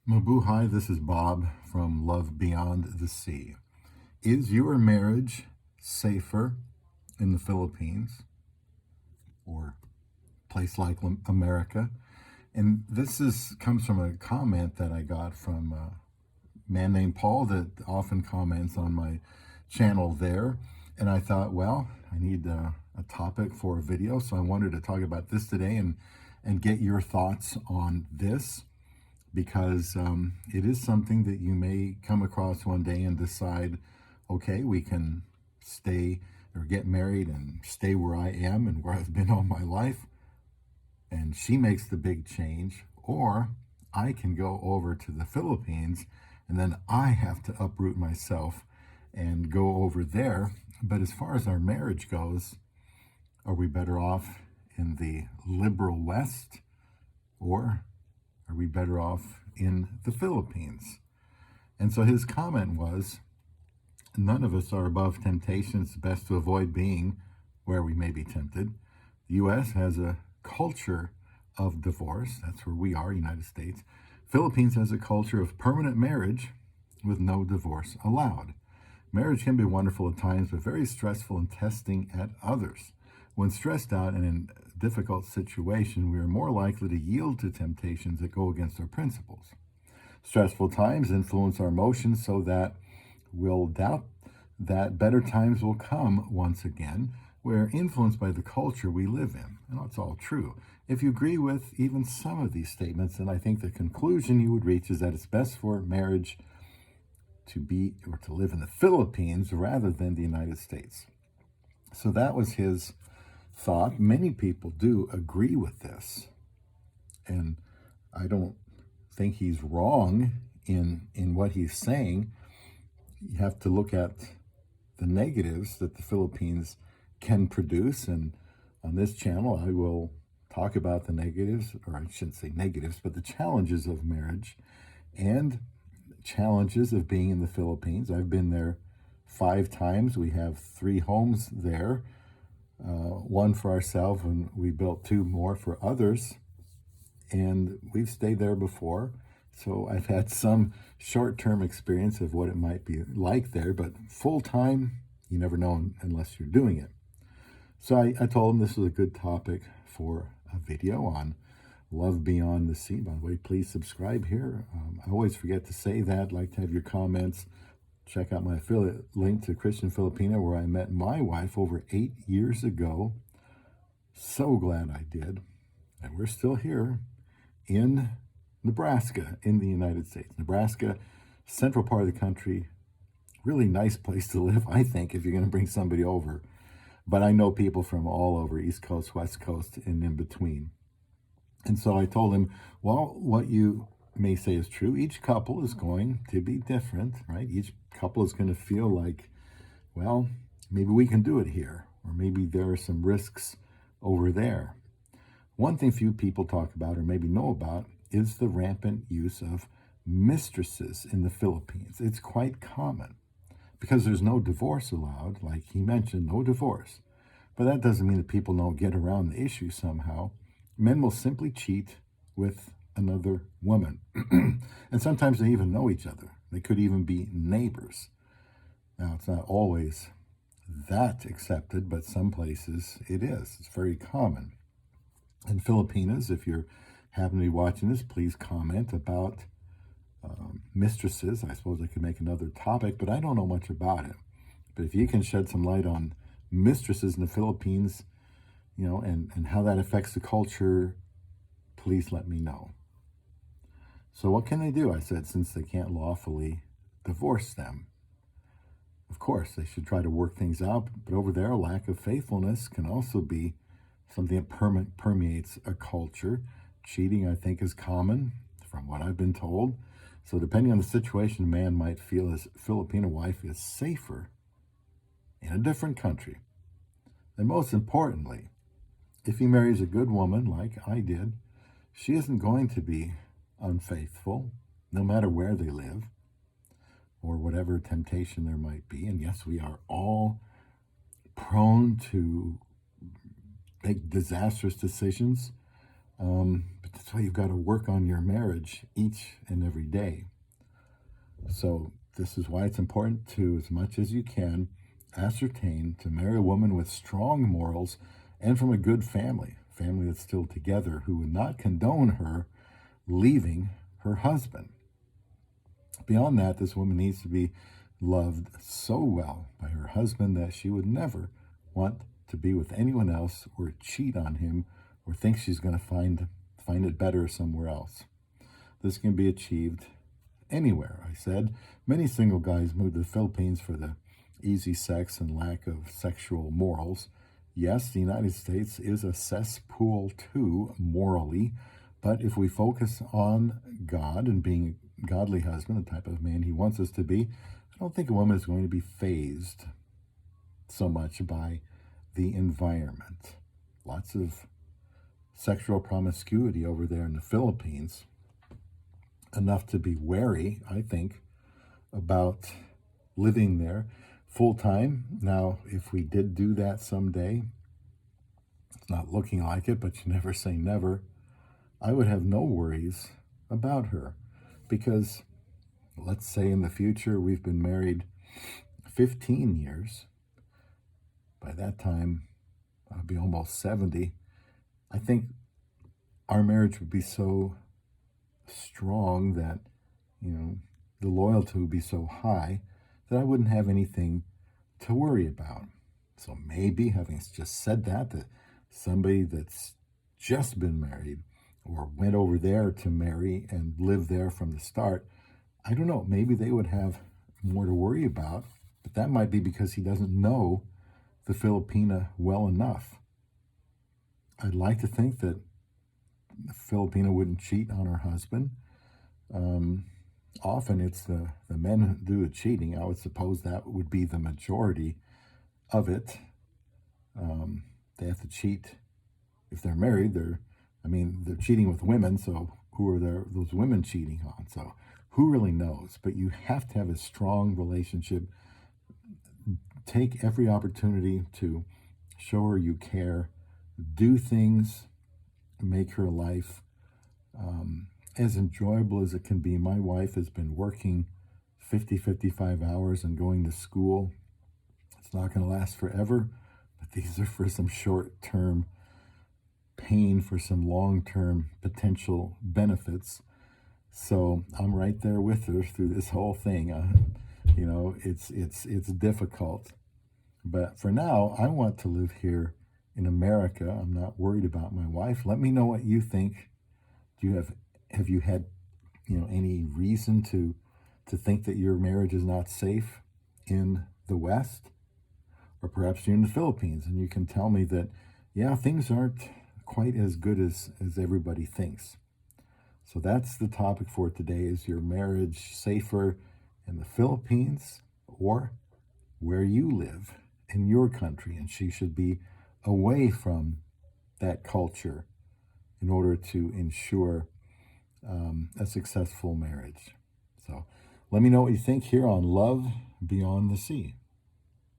Mabuhay, this is Bob from Love Beyond the Sea. Is your marriage safer in the Philippines or a place like America? And comes from a comment that I got from a man named Paul that often comments on my channel there. And I thought, well, I need a topic for a video, so I wanted to talk about this today and get your thoughts on this because it is something that you may come across one day and decide, okay, we can stay or get married and stay where I am and where I've been all my life, and she makes the big change, or I can go over to the Philippines and then I have to uproot myself and go over there. But as far as our marriage goes, are we better off in the liberal West, or are we better off in the Philippines? And so his comment was, none of us are above temptation. It's best to avoid being where we may be tempted. The U.S. has a culture of divorce. That's where we are, United States. Philippines has a culture of permanent marriage with no divorce allowed. Marriage can be wonderful at times, but very stressful and testing at others. When stressed out and in a difficult situation, we are more likely to yield to temptations that go against our principles. Stressful times influence our emotions so that we'll doubt that better times will come once again. We're influenced by the culture we live in. And that's all true. If you agree with even some of these statements, then I think the conclusion you would reach is that it's best for marriage to be or to live in the Philippines rather than the United States. So that was his thought. Many people do agree with this. And I don't think he's wrong in what he's saying. You have to look at the negatives that the Philippines can produce. And on this channel, I will talk about the negatives, or I shouldn't say negatives, but the challenges of marriage and challenges of being in the Philippines. I've been there 5 times. We have 3 homes there, one for ourselves, and we built 2 more for others. And we've stayed there before. So I've had some short-term experience of what it might be like there, but full-time, you never know unless you're doing it. So I told him this was a good topic for a video on Love Beyond the Sea. By the way, please subscribe here. I always forget to say that. I'd like to have your comments. Check out my affiliate link to Christian Filipina, where I met my wife over 8 years ago. So glad I did. And we're still here in Nebraska, in the United States. Nebraska, central part of the country, really nice place to live, I think, if you're going to bring somebody over. But I know people from all over, East Coast, West Coast, and in between. And so I told him, well, what you may say is true. Each couple is going to be different, right? Each couple is going to feel like, well, maybe we can do it here, or maybe there are some risks over there. One thing few people talk about or maybe know about is the rampant use of mistresses in the Philippines. It's quite common because there's no divorce allowed. Like he mentioned, no divorce. But that doesn't mean that people don't get around the issue somehow. Men will simply cheat with another woman. And sometimes they even know each other. They could even be neighbors. Now, it's not always that accepted, but some places it is. It's very common. And Filipinas, if you're happen to be watching this, please comment about mistresses. I suppose I could make another topic, but I don't know much about it. But if you can shed some light on mistresses in the Philippines, and how that affects the culture, please let me know. So what can they do? I said, since they can't lawfully divorce them. Of course, they should try to work things out, but over there, lack of faithfulness can also be something that permeates a culture. Cheating, I think, is common, from what I've been told. So depending on the situation, a man might feel his Filipino wife is safer in a different country. And most importantly, if he marries a good woman like I did, she isn't going to be unfaithful, no matter where they live or whatever temptation there might be. And yes, we are all prone to make disastrous decisions But that's why you've got to work on your marriage each and every day. So this is why it's important to, as much as you can, ascertain to marry a woman with strong morals and from a good family that's still together, who would not condone her leaving her husband. Beyond that, this woman needs to be loved so well by her husband that she would never want to be with anyone else or cheat on him or think she's going to find it better somewhere else. This can be achieved anywhere. I said many single guys move to the Philippines for the easy sex and lack of sexual morals. Yes, the United States is a cesspool too, morally, but if we focus on God and being a godly husband, the type of man he wants us to be, I don't think a woman is going to be fazed so much by the environment. Lots of sexual promiscuity over there in the Philippines, enough to be wary, I think, about living there full time. Now, if we did do that someday, it's not looking like it, but you never say never, I would have no worries about her, because let's say in the future we've been married 15 years. By that time, I'll be almost 70. I think our marriage would be so strong that, the loyalty would be so high that I wouldn't have anything to worry about. So maybe, having just said that somebody that's just been married or went over there to marry and live there from the start, I don't know, maybe they would have more to worry about, but that might be because he doesn't know the Filipina well enough. I'd like to think that the Filipina wouldn't cheat on her husband. Often it's the men who do the cheating. I would suppose that would be the majority of it. They have to cheat if they're married. They're cheating with women, so who are those women cheating on? So who really knows? But you have to have a strong relationship. Take every opportunity to show her you care. Do things, make her life as enjoyable as it can be. My wife has been working 55 hours and going to school. It's not going to last forever, but these are for some short-term pain, for some long-term potential benefits. So I'm right there with her through this whole thing. It's difficult, but for now, I want to live here in America. I'm not worried about my wife. Let me know what you think. Have you had any reason to think that your marriage is not safe in the West, or perhaps you're in the Philippines and you can tell me that things aren't quite as good as everybody thinks. So that's the topic for today. Is your marriage safer in the Philippines or where you live in your country? And she should be away from that culture in order to ensure a successful marriage. So let me know what you think here on Love Beyond the Sea.